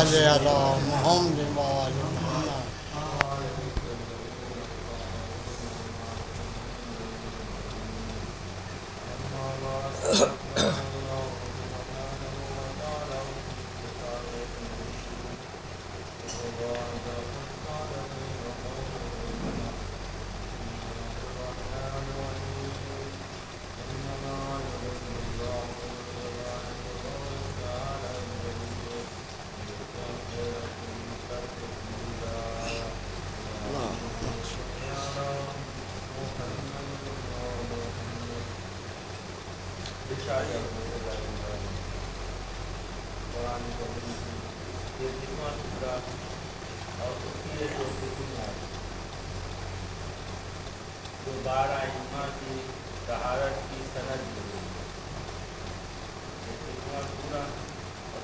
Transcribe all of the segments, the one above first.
صل علی محمد و آل محمد. دوبارہ ایمان کی طہارت کی سند ملی پورا اور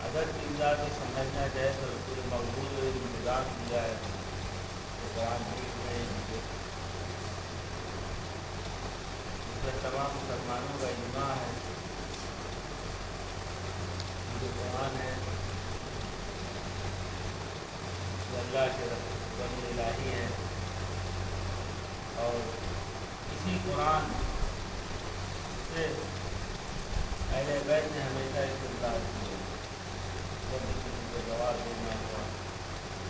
اگر چیزا کو سمجھنا جائے تو پورے موجود انتظام کیا ہے تو قرآن میں تمام مسلمانوں کا اجماع ہے جو قرآن ہے جو اللہ کے رسول الہی ہیں اور اسی قرآن سے اہل بیت نے ہمیشہ استدلال کیا جب بھی کسی کو جواب دینا ہوا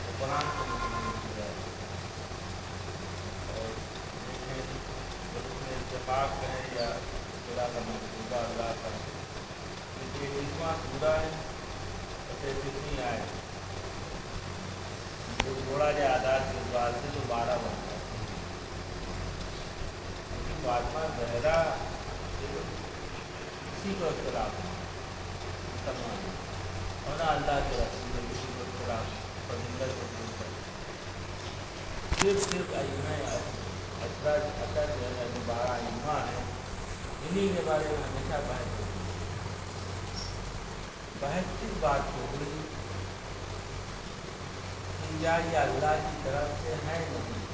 تو قرآن کو مکمل کیا اور دیکھیں رسول اتفاق ہے یا خدا کا منصوبہ اللہ کا کیونکہ اتنا پورا ہے اسے کتنی آئے جو جوڑا جائے آداد کے بعد سے تو 12 بنتا ہے لیکن فاطمہ زہرا کسی کو اختلاف مسلمان اور نہ اللہ کے رسول میں کسی کو اختلاف فضیلت کو دور کر صرف ائمہ اثر جو ہے 12 ائمہ ہیں انہیں کے بارے میں ہمیشہ بحث ہوتی ہے بحث اس بات کو ہوئی کہ کیا یہ اللہ کی طرف سے ہے نہیں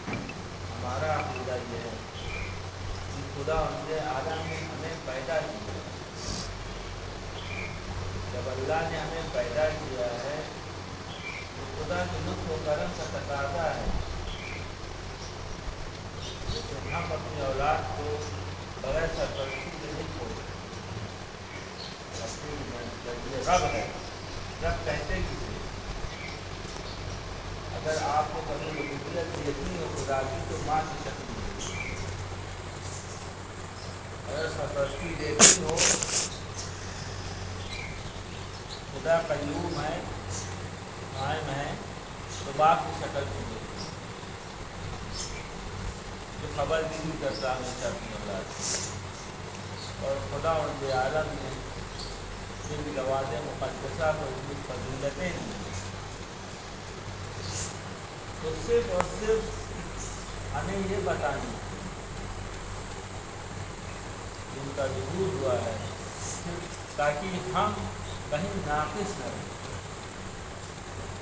ہمارا عقیدہ یہ ہے کہ خدا انجے عالم نے ہمیں پیدا کیا جب اللہ نے ہمیں پیدا کیا ہے تو خدا کے لطف و کرم کا تقاضا ہے لیکن ہم اپنی اولاد کو بغیر سرپرستی کے نہیں چھوڑتے اپنی رب ہے رب کہتے کسی اگر آپ کو کبھی ربوبیت یقین ہو خدا کی تو ماں کی شکل میں اگر سرپرستی دیکھنی ہو خدا قیوم ہے قائم ہے تو باپ کی شکل میں دیکھیں جو خبر بھی کرتا ہمیشہ اپنی اولاد اور خدا ان عالم نے جن لواز مقدسہ کو اتنی فضیلتیں دی تو صرف اور صرف ہمیں یہ بتانی جن کا ظہور ہوا ہے تاکہ ہم کہیں ناقص نہ رہیں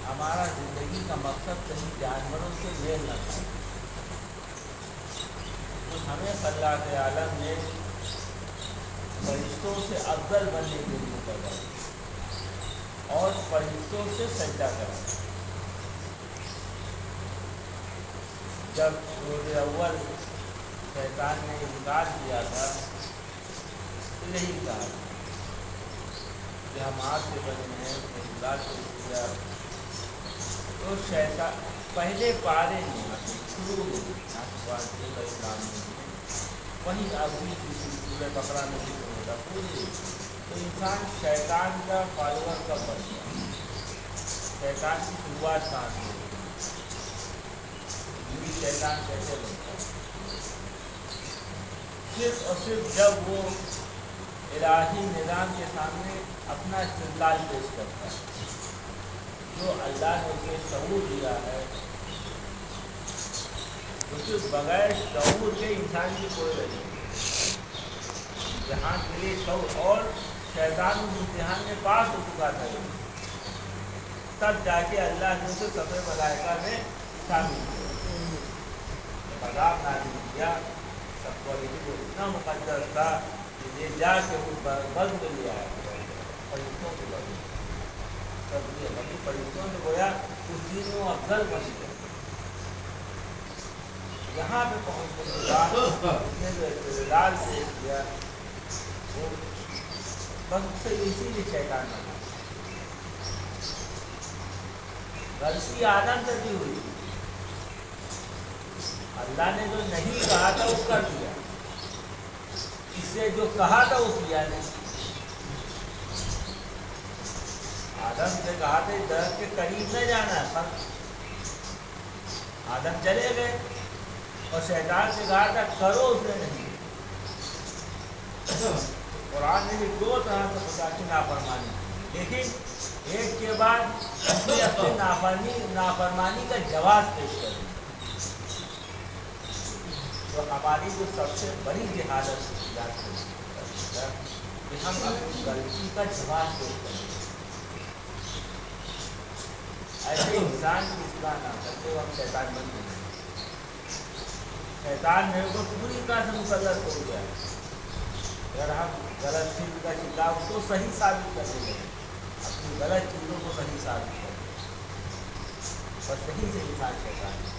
ہمارا زندگی کا مقصد کہیں جانوروں سے میل نہ کرے تو ہمیں اللہ کے عالم نے فرشتوں سے افضل بننے کے لیے پیدا کیا اور فرشتوں سے سجدہ کرا جب روز اول شیطان نے انکار کیا تھا تو یہی کہا کہ ہم آپ سے بنے ہیں خدا سے کیا تو شیطان پہلے پارے میں شروع اسلام وہیں ابھی سورہ بقرہ میں ذکر ہوتا پوری تو انسان شیطان کا فالوور کب بن گیا شیطان کی شروعات کہاں سے ہوئی شیطان کیسے بنتا ہے صرف اور صرف جب وہ الہی نظام کے سامنے اپنا استدلال پیش کرتا ہے جو اللہ نے اسے شعور دیا ہے تو بغیر شعور کے انسان کی کوئی وجہ نہیں جہاں کے لیے شعور اور شیطان اس امتحان میں پاس ہو چکا تھا تب جا کے اللہ نے اسے صفحے ملائکہ میں شامل کیا عذاب نازل کیا سب کو اتنا مقدر تھا کہ لے جا کے وہ بلد میں لے آیا فرشتوں کے بلد تب یہ بنی فرشتوں نے گویا اس دن وہ افضل بن گئے. یہاں پہ پہنچنے کے بعد اس نے جو اعتدال پیش کیا وہ بس اسے اسی لیے شیطان بنا. غلطی آدم سے بھی ہوئی, اللہ نے جو نہیں کہا تھا وہ کر دیا, اس سے جو کہا تھا وہ کیا نہیں. آدم سے کہا تھا درخت کے قریب نہ جانا, پر آدم چلے گئے, اور شیطان سے کہا تھا کرو, اس نے نہیں. قرآن نے بھی دو طرح سے خدا کی نافرمانی, لیکن ایک کے بعد اپنی نافرمانی کا جواز پیش کر دیا. تو ہماری جو سب سے بڑی جہالت کہ ہم اپنی غلطی کا جواز پیش کریں. ایسے انسان کی اصلاح نہ کرتے وہ ہم شیطان بن گئے. شیطان میرے کو پوری طرح سے مسلط ہو گیا. اگر ہم غلط چیز کا شکار اس کو صحیح ثابت کر دیں گے, اپنی غلط چیزوں کو صحیح ثابت کر دیں, بس صحیح سے انسان شیطان ہے.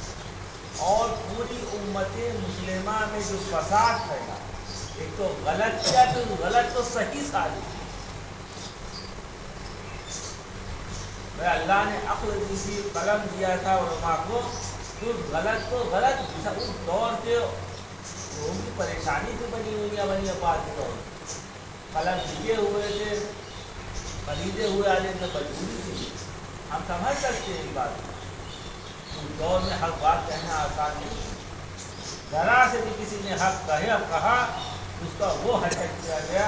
اور پوری امت مسلمہ میں جو فساد پھیلا, ایک تو غلط کیا تو غلط تو صحیح ثابت کیا. اللہ نے عقل دی تھی, قلم دیا تھا علماء کو, تو غلط تو غلط اس دور کے ان کی پریشانی سے بنی ہوئی بنی بات دور قلم لکھے ہوئے تھے, خریدے ہوئے آنے میں مجبوری تھی. ہم سمجھ سکتے ہیں اس بات کو. اس دور میں حق بات کہنا آسان نہیں. ذرا سے بھی کسی نے حق کہا اس کا وہ حرکت کیا گیا,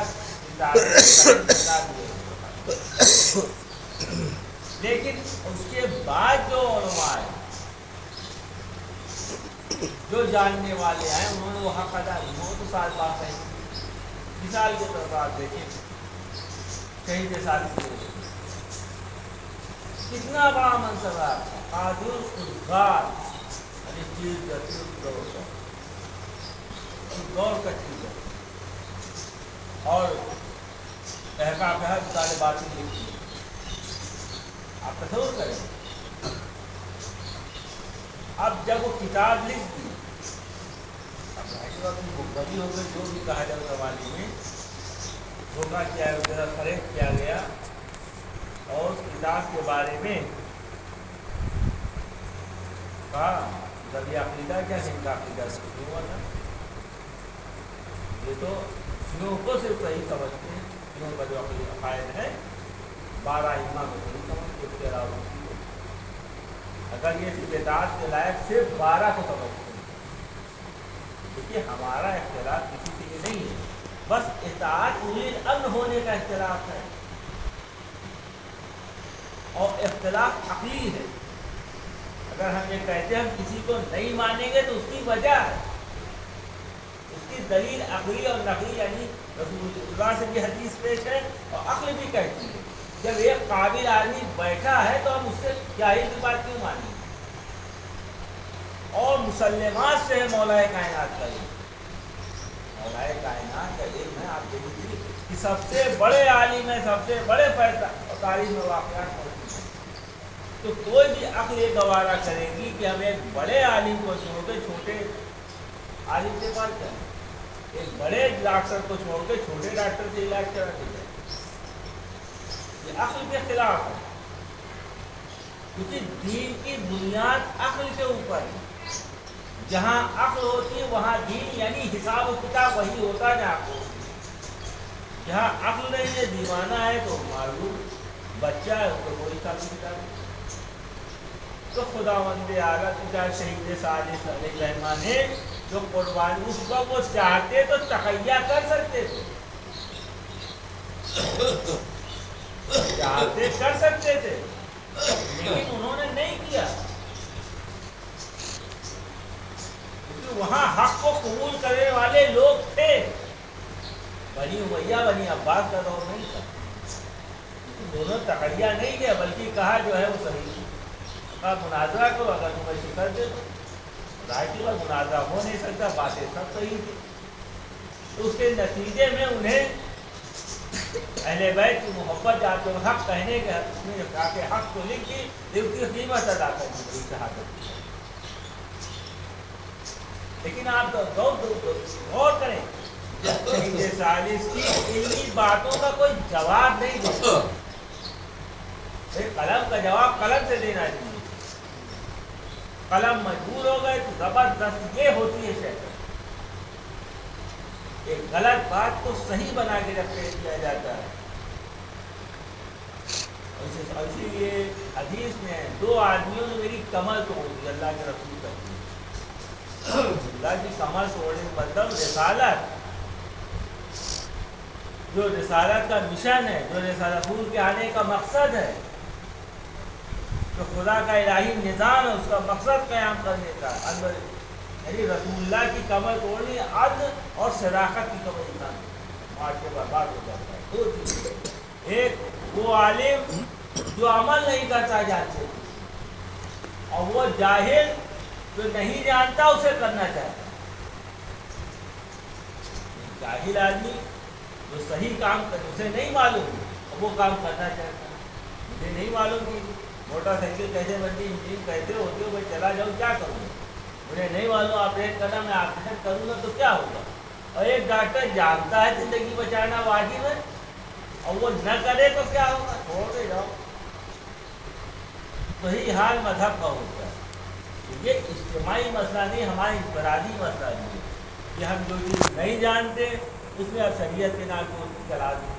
لیکن اس کے بعد جو علماء ہیں, جو جاننے والے ہیں, انہوں نے وہ حق ادا کی. وہ تو سال بات ہے. مثال کے طور پر آپ دیکھیں شہید ثابت کتنا بڑا منصب ہے, قادر خودکار, دور کا چیز ہے. اور احکام طالبات لکھی, آپ تصور کریں. اب جب وہ کتاب لکھ دی, بڑی ہو گئی, جو بھی کہا جائے زمانے میں دھوکہ کیا گیا, فریب کیا گیا, اور اس کتاب کے بارے میں کہا جب یہ عقیدہ کیا ہے, ان کا عقیدہ کیوں ہوا تھا. یہ تو شیعوں کو صرف صحیح سمجھتے ہیں, شیعوں کا جو عقائد ہے 12 ائمہ کو صحیح سمجھتے, اس کے علاوہ اگر یہ بدعت کے لائق صرف 12 کو سمجھتے ہیں. دیکھیے ہمارا اختلاف کسی سے یہ نہیں ہے, بس اطاعت اولی الامر ہونے کا اختلاف ہے, اور اختلاف عقلی ہے. اگر ہم یہ کہتے ہیں ہم کسی کو نہیں مانیں گے تو اس کی وجہ ہے, اس کی دلیل عقلی اور نقلی, یعنی رسول اللہ سے بھی حدیث پیش ہے اور عقل بھی کہتی ہے. جب ایک قابل آدمی بیٹھا ہے تو ہم اس سے جاہل کی بات کیوں مانیں. اور مسلمات سے ہے مولا کائنات کا علم. مولا کائنات کا علم ہے, آپ دیکھیے کہ سب سے بڑے عالم ہے, سب سے بڑے فیصلہ اور تاریخ میں واقعات موجود ہیں. تو کوئی بھی عقل یہ گوارا کرے گی کہ ہم ایک بڑے عالم کو چھوڑ کے چھوٹے عالم کے پاس جائیں, ایک بڑے ڈاکٹر کو چھوڑ کے چھوٹے ڈاکٹر سے علاج کرا کے جائیں. یہ عقل کے خلاف ہے, کیونکہ دین کی بنیاد عقل کے اوپر ہے. جہاں عقل ہوتی ہے وہاں دین, یعنی حساب و کتاب وہی ہوتا ہے جہاں عقل ہوتی ہے. جہاں عقل نہیں ہے, دیوانہ ہے, تو معلوم بچہ ہے, اس کو کوئی حساب کتاب نہیں. تو خداوند اعلیٰ شہید صالح علیہ الرحمٰن نے جو قربانی اس وقت وہ چاہتے تو تخیہ کر سکتے تھے, چاہتے کر سکتے تھے, لیکن انہوں نے نہیں کیا. کیونکہ وہاں حق کو قبول کرنے والے لوگ تھے. بنی امیہ بنی عباس کا دور نہیں تھا. دونوں تخیہ نہیں کیا, بلکہ کہا جو ہے وہ صحیح ہے. مناظرہ کرو, اگر تمہیں شکر دے دو. ظاہر کی بات مناظرہ ہو نہیں سکتا, باتیں سب صحیح تھی. تو اس کے نتیجے میں انہیں اہل بیت کی محبت جاتے حق کہنے کے حق میں کہ حق تو لکھ دی لیکن کی قیمت ادا کرنی پڑی شہادت. لیکن آپ غور کریں شہید ثالث کی علمی باتوں کا کوئی جواب نہیں دیتا. قلم کا جواب قلم سے دینا چاہیے. قلم مجبور ہو گئے تو زبردست یہ ہوتی ہے شہادت. ایک غلط بات کو صحیح بنا کے جب پیش کیا جاتا ہے. اسی لیے حدیث میں 2 آدمیوں نے میری کمر توڑ دی. اللہ کے رسول کہتے ہیں اللہ کی کمر توڑنے کا مطلب رسالت، جو رسالت کا مشن ہے، جو رسالت کے آنے کا مقصد ہے، جو خدا کا الہی نظام ہے، اس کا مقصد قیام کرنے کا اندر یعنی رسول اللہ کی کمر توڑنی عدل اور صداقت کی کمر انسان معاشرے برباد ہو جاتا ہے. 2 چیزیں، ایک وہ عالم جو عمل نہیں کرتا جانتے، اور وہ جاہل جو نہیں جانتا اسے کرنا چاہتا. جاہل آدمی جو صحیح کام کرے اسے نہیں معلوم اور وہ کام کرنا چاہتا ہے. مجھے نہیں معلوم کہ موٹر سائیکل کیسے بنتی، انجین کیسے ہوتی ہے، میں چلا جاؤں کیا کروں. مجھے نہیں معلوم آپریٹ کرنا، میں آپریٹ کروں گا تو کیا ہوگا. اور ایک ڈاکٹر جانتا ہے زندگی بچانا واجب ہے اور وہ نہ کرے تو کیا ہوگا، چھوڑ دے جاؤ. وہی حال مذہب کا ہوتا ہے. یہ اجتماعی مسئلہ نہیں، ہمارا انفرادی مسئلہ نہیں ہے کہ ہم جو چیز نہیں جانتے اس میں اب شریعت کے نام کو چلا دیں.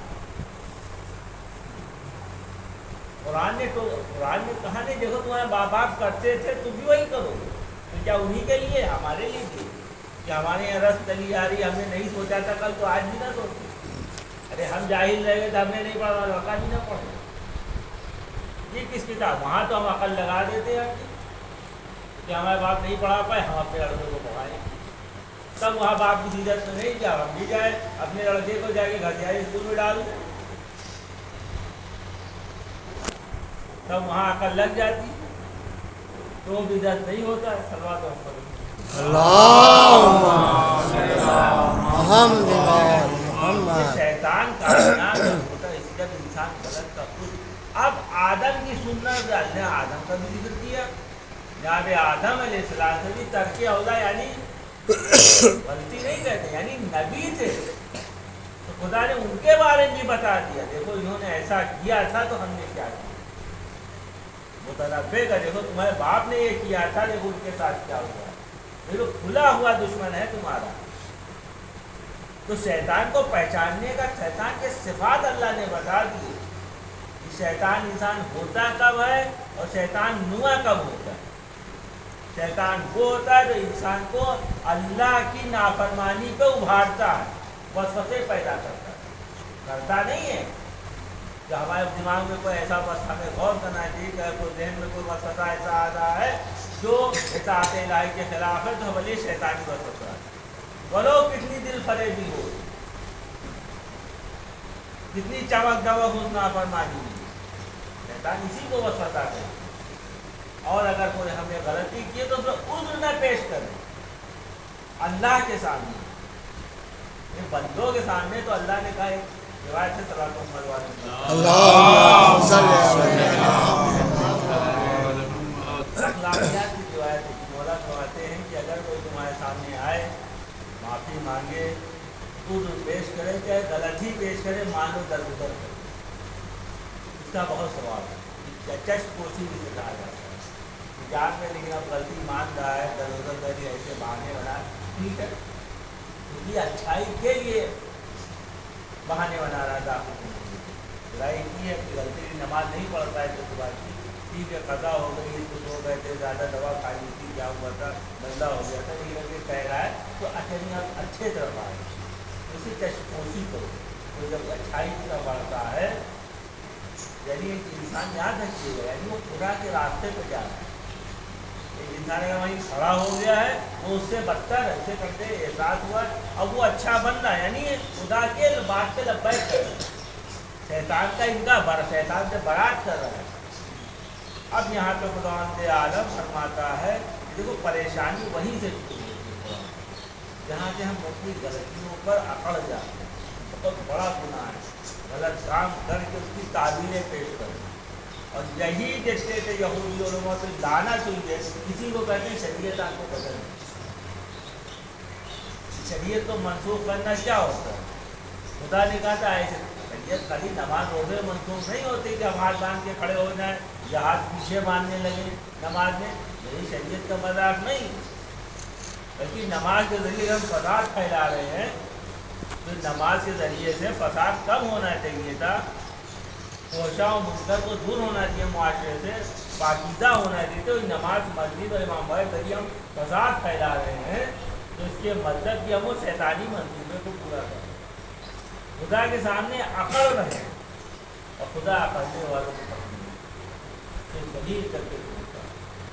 قرآن نے کہا نہیں دیکھو تمہارے ماں باپ کرتے تھے تم بھی وہی کرو گے. تو کیا انہی کے لیے ہمارے لیے بھی کہ ہمارے یہاں رس چلی آ رہی، ہم نے نہیں سوچا تھا کل تو آج بھی نہ سوچتے. ارے ہم جاہل رہ گئے تو ہم نے نہیں پڑھا، لڑکا بھی نہ پڑھا. یہ کس کتاب، وہاں تو ہم عقل لگا دیتے ہیں کہ ہمارے باپ نہیں پڑھا پائے، ہم اپنے لڑکے کو پڑھائیں. تب وہاں باپ کی سیرت میں نہیں کیا، ہم بھی جائے اپنے لڑکے کو جا کے گھر اسکول میں ڈال دیں، تب وہاں عقل لگ جاتی. تو بھی درد نہیں ہوتا ہے. صلوات و محمد شیطان کا ہوتا ہے اس جب انسان غلط کا خود. اب آدم کی سنت نے آدم کا بھی ذکر کیا. جناب آدم علیہ السلام سے بھی ترک اولا یعنی غلطی نہیں کہتے، یعنی نبی تھے تو خدا نے ان کے بارے میں بھی بتا دیا دیکھو انہوں نے ایسا کیا تھا تو ہم نے کیا کیا. متنبع کا دیکھو تمہارے باپ نے یہ کیا تھا دیکھو ان کے ساتھ کیا ہوا. دیکھو کھلا ہوا دشمن ہے تمہارا. تو شیطان کو پہچاننے کا شیطان کے صفات اللہ نے بتا دی کہ شیطان انسان ہوتا کب ہے اور شیطان نوا کب ہوتا ہے. شیطان وہ ہوتا ہے جو انسان کو اللہ کی نافرمانی پہ ابھارتا ہے، وسوسے پیدا کرتا ہے. کرتا نہیں ہے کہ ہمارے دماغ میں کوئی ایسا بس ہمیں غور کرنا چاہیے کہ کوئی ذہن میں کوئی وسوسہ ایسا آ رہا ہے جو اطاعت الہی کے خلاف ہے تو بھلے شیطانی وسوسہ ہے، بولو کتنی دل فریبی ہو، کتنی چمک دمک ہو نافرمانی میں، شیطان اسی کو وسوسہ کرے. اور اگر کوئی ہم نے غلطی کی تو عذر نہ پیش کریں اللہ کے سامنے، بندوں کے سامنے. تو اللہ نے کہا ایک روایت سے صلوات و محمد اخلاقیات کی روایت ہے. مولا فرماتے ہیں کہ اگر کوئی تمہارے سامنے آئے معافی مانگے عذر پیش کرے، چاہے غلطی پیش کرے، مانو درگزر کرے، اس کا بہت ثواب ہے. چشم پوشی بھی سکھایا جاتا ہے جان میں، لیکن اب غلطی مان رہا ہے درگزر کری ایسے بہانے بنا ٹھیک ہے کیونکہ اچھائی کے لیے بہانے بنا رہا تھا. برائی کی ہے کہ غلطی نماز نہیں پڑھتا ہے تو صبح کی ٹھیک ہے قضا ہو گئی، کچھ ہو گئے تھے، زیادہ دوا کھائی تھی، کیا ہوا تھا، بندہ ہو گیا تھا، یہ کر کے کہہ رہا ہے تو اچھا آپ اچھے طرف آئے اسے چشپوشی کرو. تو جب اچھائی کی طرف بڑھتا ہے یعنی ایک انسان یاد رکھیے گا یعنی وہ خدا کے راستے پہ جا رہا ہے. ایک انسان اگر وہیں کھڑا ہو گیا ہے وہ اس سے بدتر ایسے کرتے احساس ہوا اب وہ اچھا بن رہا ہے یعنی خدا کے بات پہ لبیک کر رہا ہے، شیطان کا ان کا شیطان سے برات کر رہا ہے. اب یہاں پہ خداوند عالم فرماتا ہے دیکھو پریشانی وہیں سے شروع ہوتی ہے. جہاں سے ہم اپنی غلطیوں پر اکڑ جاتے ہیں، بہت بڑا گناہ ہے غلط کام کر کے اس کی تعبیریں پیش کریں. اور یہی دیکھتے تھے یہودی علماء سے لعنت ہوئی ہے. کسی کو کہتے ہیں شریعت آپ کو بدل ہے. شریعت کو منسوخ کرنا کیا ہوتا ہے؟ خدا نے کہا تھا ایسے شریعت خالی نماز روزے منسوخ نہیں ہوتی کہ ہم ہاتھ باندھ کے کھڑے ہو جائیں یا ہاتھ پیچھے باندھنے لگے نماز میں. یہی شریعت کا مذاق نہیں، بلکہ نماز کے ذریعے ہم فساد پھیلا رہے ہیں. تو نماز کے ذریعے سے فساد کم ہونا چاہیے تھا، فحشاء و منکر کو دور ہونا چاہیے، معاشرے سے پاکیزہ ہونا چاہیے. تو نماز مسجد اور امام باڑے کے ذریعے ہم فساد پھیلا رہے ہیں، تو اس کے مطلب کہ ہم وہ شیطانی منصوبے کو پورا کریں. خدا کے سامنے اکڑ رہے اور خدا اکڑنے والوں کو پکڑنے کر کے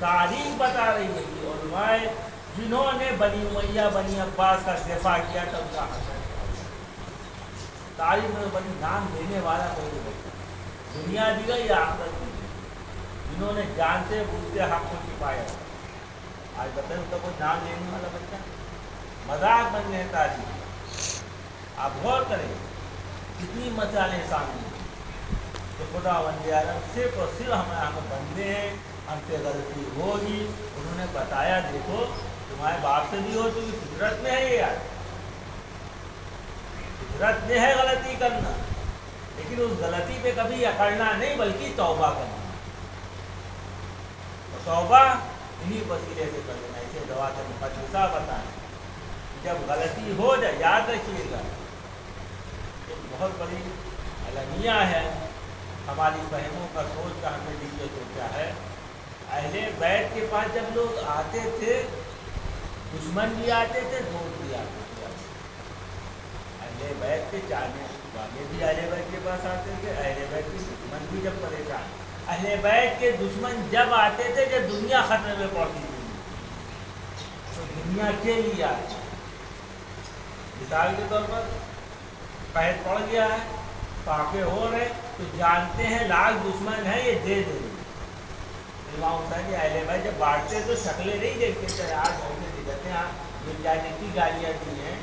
تاریخ بتا رہی ہے کہ علماء جنہوں نے بنی امیہ بنی عباس کا دفاع کیا تھا ان کا حسن تاریخ میں بڑی نام دینے والا کوئی نہیں، دنیا بھی گئی یا آخرت بھی گئی، جنہوں نے جانتے بوجھتے حق کو چھپایا. آج بتائیں ان کا کوئی نام لینے والا بچہ مذاق بن گئے تاریخ. آپ غور کریں کتنی مثالیں سامنے تو خدا وند عالم صرف اور صرف ہم بندے ہیں، ہم سے غلطی ہوگی. انہوں نے بتایا دیکھو تمہارے باپ سے بھی ہو چکی، فطرت میں ہے یہ یار، فطرت میں ہے غلطی کرنا، لیکن اس غلطی پہ کبھی اکڑنا نہیں بلکہ توبہ کرنا. اور توبہ انہی وسیلے سے کر لینا. اسے دعا کے مقدسہ بتائیں جب غلطی ہو جائے یاد رکھیے گا ایک بہت بڑی المیہ ہے ہماری فہموں کا سوچ کا ہمیں دیجیے تو کیا ہے. اہل بیت کے پاس جب لوگ آتے تھے دشمن بھی آتے تھے دوست بھی آتے تھے. اہل بیت کے چاہنے والے بھی اہل بیت کے پاس آتے تھے، اہل بیت کے دشمن بھی جب پریشان. اہل بیت کے دشمن جب آتے تھے جب دنیا خطرے میں پڑتی تھی تو دنیا کے لیے آتی. مثال کے طور پر قحط پڑ گیا ہے، فاقے ہو رہے تو جانتے ہیں لاکھ دشمن ہیں یہ دے دیں گے. امام حسین اہل بیت جب بانٹتے تو شکلیں نہیں دیکھتے تھے. آج ہم نے دیکھتے ہیں یہ کیا جتنی گالیاں دی ہیں،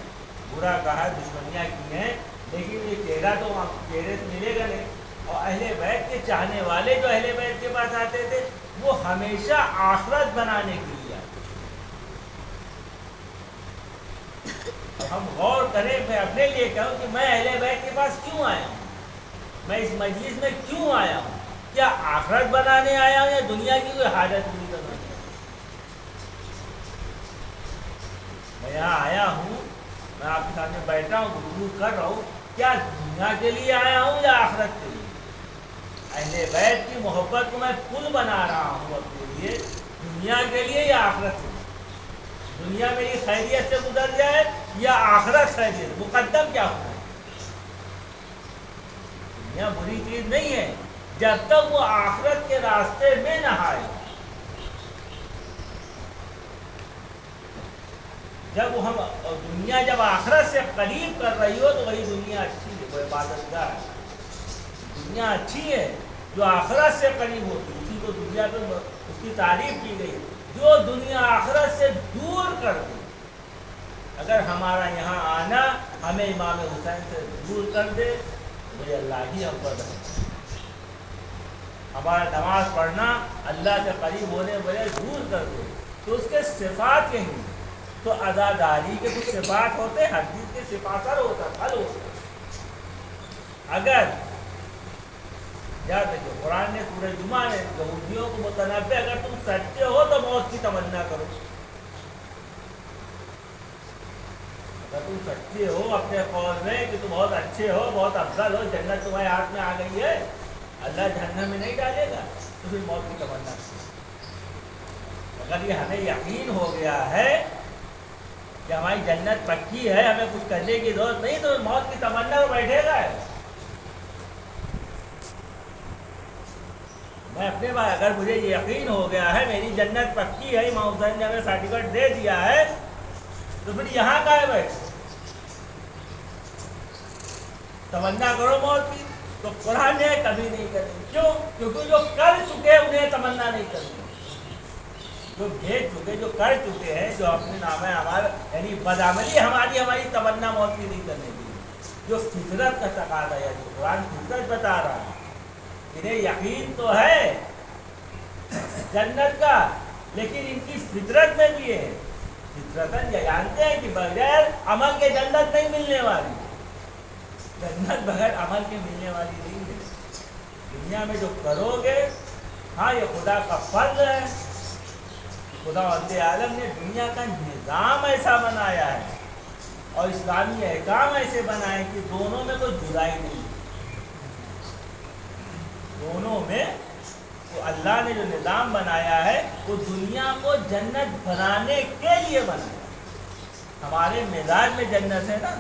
برا کہا، دشمنیاں کی ہیں، لیکن یہ چہرہ تو چہرے سے ملے گا نہیں. اور اہل بیت کے چاہنے والے جو اہل بیت کے پاس آتے تھے وہ ہمیشہ آخرت بنانے کے لیے آتے. ہم غور کریں، میں اپنے لیے کہوں کہ میں اہل بیت کے پاس کیوں آیا ہوں، میں اس مجلس میں کیوں آیا ہوں. کیا آخرت بنانے آیا ہوں یا دنیا کی کوئی حاجت پوری کرنا چاہتا ہوں؟ میں یہاں آیا ہوں، میں آپ کے سامنے بیٹھا ہوں، گفتگو کر رہا ہوں، کیا دنیا کے لیے آیا ہوں یا آخرت کے لیے؟ اہل بیت کی محبت کو میں پل بنا رہا ہوں اپنے لیے، دنیا کے لیے یا آخرت کے لیے؟ دنیا میری خیریت سے گزر جائے یا آخرت خیریت، مقدم کیا ہوتا ہے؟ دنیا بری چیز نہیں ہے جب تک وہ آخرت کے راستے میں نہ آئے. جب ہم دنیا جب آخرت سے قریب کر رہی ہو تو وہی دنیا اچھی ہے، وہ عبادت گاہ ہے. دنیا اچھی ہے جو آخرت سے قریب ہوتی ہے، اسی کو دنیا پہ اس کی تعریف کی گئی. جو دنیا آخرت سے دور کر دے، اگر ہمارا یہاں آنا ہمیں امام حسین سے دور کر دے تو یہ اللہ ہی ہم پر رہے. ہمارا نماز پڑھنا اللہ سے قریب ہونے والے دور کر دے تو اس کے صفات کہیں گے. تو عزاداری کے کچھ صفات ہوتے ہیں، ہر چیز کے صفات ہوتا ہے، حل ہوتا ہے. اگر یاد رکھو قرآن نے سورہ جمعہ میں یہودیوں کو متنبع، اگر تم سچے ہو تو موت کی تمنا کرو. اگر تم سچے ہو اپنے قول میں کہ تم بہت اچھے ہو، بہت افضل ہو، جنت تمہارے ہاتھ میں آ گئی ہے، اللہ جہنم میں نہیں ڈالے گا، تو پھر موت کی تمنا کرو. اگر یہ ہمیں یقین ہو گیا ہے کہ ہماری جنت پکی ہے، ہمیں کچھ کرنے کی ضرورت نہیں، تو موت کی تمنا میں بیٹھے گا. میں اپنے بات اگر مجھے یہ یقین ہو گیا ہے میری جنت پکی ہے، امام حسین نے ہمیں سرٹیفکیٹ دے دیا ہے، تو پھر یہاں کا ہے بیٹھے تمنا کرو موت کی. تو قرآن نے کبھی نہیں کرنی. کیوں؟ کیونکہ جو کر چکے انہیں تمنا نہیں کرنی. جو بھیج چکے، جو کر چکے ہیں، جو اپنے نام ہے ہمارا، یعنی بدعملی ہماری تمنا موت کی نہیں کرنے کی، جو فطرت کا تقاضا ہے، جو قرآن فطرت بتا رہا ہے، انہیں یقین تو ہے جنت کا، لیکن ان کی فطرت میں بھی ہے، فطرتاً یہ جانتے ہیں کہ بغیر عمل کے جنت نہیں ملنے والی، جنت بغیر عمل کے ملنے والی نہیں ہے۔ دنیا میں جو کرو گے، ہاں یہ خدا کا فضل ہے، خدا عالم نے دنیا کا نظام ایسا بنایا ہے اور اسلامی احکام ایسے بنائے کہ دونوں میں کوئی جدائی نہیں، دونوں میں اللہ نے جو نظام بنایا ہے وہ دنیا کو جنت بنانے کے لیے بنایا۔ ہمارے مزاج میں جنت ہے نا،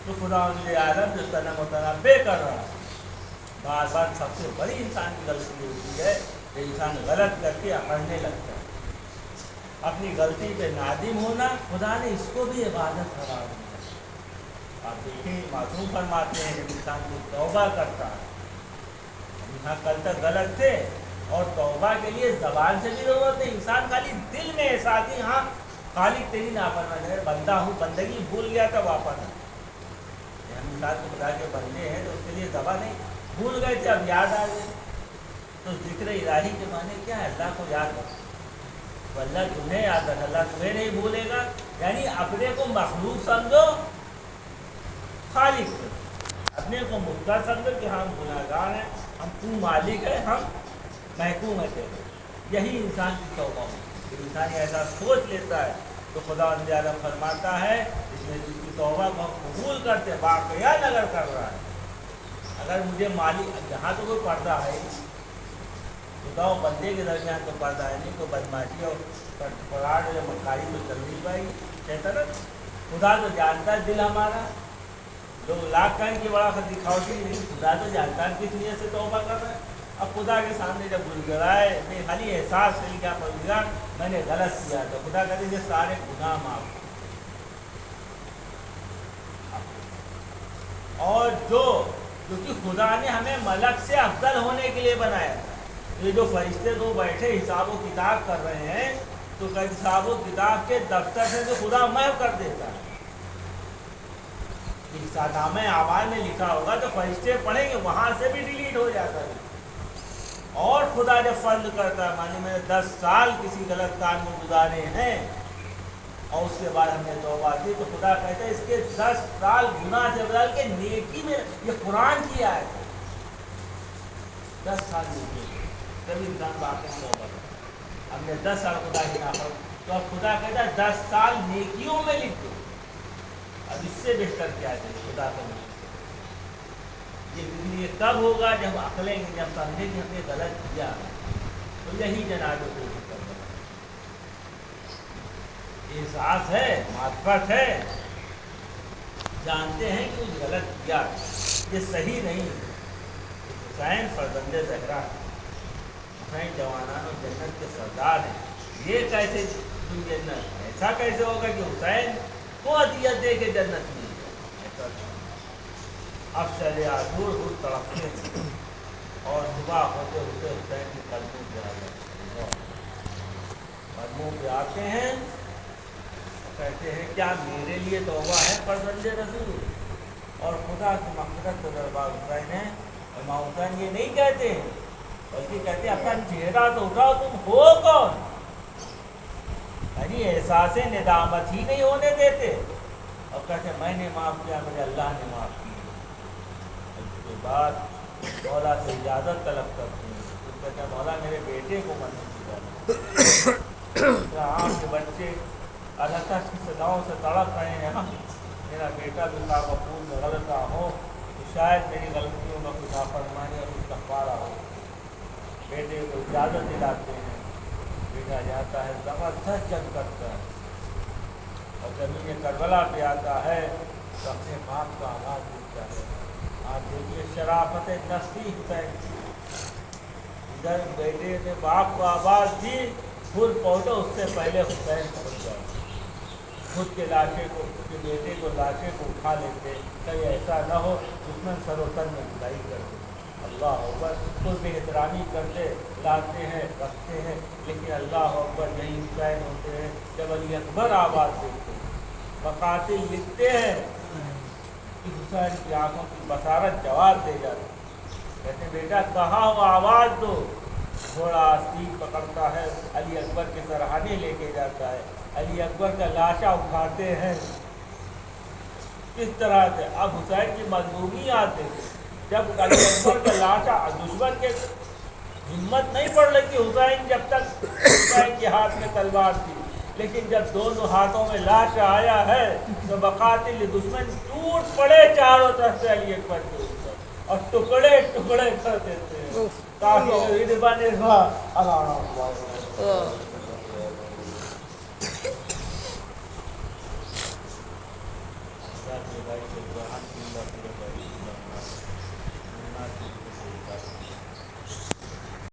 تو خدا عالم جو تنم و تنبے کر رہا ہے، بار بار سب سے بڑی انسان کی غلطی ہوتی ہے کہ انسان غلط کر کے اکڑنے لگتا ہے، اپنی غلطی پہ نادم ہونا، خدا نے اس کو بھی عبادت قرار دیا۔ آپ دیکھیں معصوم فرماتے ہیں جب انسان کو توبہ کرتا ہے، یہاں کل تک غلط تھے اور توبہ کے لیے زبان سے بھی ضرورت ہے، انسان خالی دل میں احساس ہی، ہاں خالق تیری نافرمانی ہے، بندہ ہوں، بندگی بھول گیا تھا واپس آ، ہم انسان کو خدا کے بندے ہیں تو اس کے لیے زبان نہیں، بھول گئے تھے اب یاد آ گئے، تو ذکر الہی کے معنی کیا ہے؟ اللہ کو یاد رکھ، تو اللہ تمہیں یاد رکھ، اللہ تمہیں نہیں بھولے گا، یعنی اپنے کو مخلوق سمجھو، خالق کو اپنے کو مختار سمجھو کہ ہم گناہگار ہیں، ہم تو مالک ہے، ہم محکوم ہے تیرے، یہی انسان کی توبہ ہو۔ جب انسان ایسا سوچ لیتا ہے تو خدا عالم فرماتا ہے اس میں جس کی توبہ کو قبول کرتے، واقعات اگر کر رہا ہے، اگر مجھے مالک، جہاں تو کوئی پردہ ہے خدا و بندے کے درمیان تو پردہ ہے نہیں، کوئی بدماشی اور پراڑ یا مکاری تو چل نہیں پائے گی، کہتا نا خدا تو جانتا ہے دل ہمارا، لوگ لاکھ کہیں کہ بڑا دکھاوٹی نہیں، خدا تو جانتا ہے کس نیت سے توبہ کر رہا ہے۔ اب خدا کے سامنے جب گڑگڑائے، میں خالی احساس نہیں کیا پڑھا میں نے غلط کیا، تو خدا کہتے ہیں سارے گناہ معاف، اور کیونکہ خدا نے ہمیں ملک سے افضل ہونے کے لیے بنایا، یہ جو فرشتے تو بیٹھے حساب و کتاب کر رہے ہیں، تو حساب و کتاب کے دفتر سے تو خدا محو کر دیتا ہے، نامہ اعمال میں لکھا ہوگا تو فرشتے پڑھیں گے، وہاں سے بھی ڈیلیٹ ہو جاتا ہے، اور خدا جب فضل کرتا ہے، مانی میں نے 10 سال کسی غلط کام میں گزارے ہیں اور اس کے بعد ہم نے توبہ کی، تو خدا کہتا ہے اس کے 10 سال گناہ سے بدل کے نیکی میں، یہ قرآن کی آیت ہے، 10 سال نیکی تبھی انسان باقی توبہ کرتا، ہم نے 10 سال خدا کی نافرمانی، تو اب خدا کہتا ہے 10 سال نیکیوں میں لکھ دو، اب اس سے بہتر کیا ہے خدا کا نام، یہ کب ہوگا؟ جب عقلیں گے، جب سمجھیں کہ ہم نے غلط کیا، تو یہی جناب کو احساس ہے، معرفت ہے، جانتے ہیں کہ کچھ غلط کیا، یہ صحیح نہیں۔ حسین فرزند زہرا، حسین جوانان و جنت کے سردار ہیں، یہ کیسے جنت؟ ایسا کیسے ہوگا کہ حسین کو عطیت دے کے جنت مل جائے؟ اب چلے آدور ہو تڑپتے ہیں اور صبح ہوتے ہوتے حسین کے قدموں پہ آ جاتے ہیں، قدموں پہ آتے ہیں، کہتے ہیں کیا میرے لیے توبہ ہے فرزند رسول؟ اور خدا کی مغفرت کا دربار حسین ہے، امام حسین یہ نہیں کہتے ہیں بلکہ کہتے ہیں اپنا چہرہ تو اٹھاؤ، تم ہو کون؟ یعنی احساس ندامت ہی نہیں ہونے دیتے، اور کہتے ہیں میں نے معاف کیا، مجھے اللہ نے معاف کیا۔ اس کے بعد مولا سے اجازت طلب کرتے ہیں، تو کہتے ہیں مولا میرے بیٹے کو منع کیا، آپ کے بچے اللہ کی صداؤں سے تڑپ رہے ہیں، میرا بیٹا بھی مقبول میں غلطہ ہو تو شاید میری غلطیوں میں کچھ نافرمانی اور کچھ کفارہ ہو۔ بیٹے کو اجازت دلاتے ہیں، بیٹا جاتا ہے، زبردست جنگ کرتا ہے، اور زمین کربلا پہ آتا ہے تو اپنے باپ کا آواز دیتا ہے۔ آپ دیکھیے شرافت نفسی حسین کی، ادھر بیٹے نے باپ کو آواز دی، خود پہنچو اس سے پہلے حسین پہنچ جاؤ، خود کے لاشے کو، خود کے بیٹے کو لاشے کو اٹھا لیتے، کہیں ایسا نہ ہو دشمن سر و تن میں جدائی کر دے۔ اللہ اکبر کوئی بے احترامی کرتے لاتے ہیں رکھتے ہیں، لیکن اللہ اکبر یہی حسین ہوتے ہیں جب علی اکبر آواز دیتے ہیں۔ مقاتل لکھتے ہیں کہ حسین کی آنکھوں کی بصارت جواب دے جاتی ہے، کہتے ہیں بیٹا کہاں ہو آواز دو، گھوڑا آستین پکڑتا ہے، علی اکبر کے سرہانے لے کے جاتا ہے، علی اکبر کا لاشا اٹھاتے ہیں۔ کس طرح سے اب حسین کی مظلومی آتے تھے، جب علی اکبر کا لاشا دشمن کے ہمت نہیں پڑ رہی تھی حسین، جب تک حسین کے ہاتھ میں تلوار تھی، لیکن جب دونوں ہاتھوں میں لاش آیا ہے تو مقاتل دشمن ٹوٹ پڑے چاروں طرف سے علی اکبر کے اوپر اور ٹکڑے ٹکڑے کر دیتے ہیں تاکہ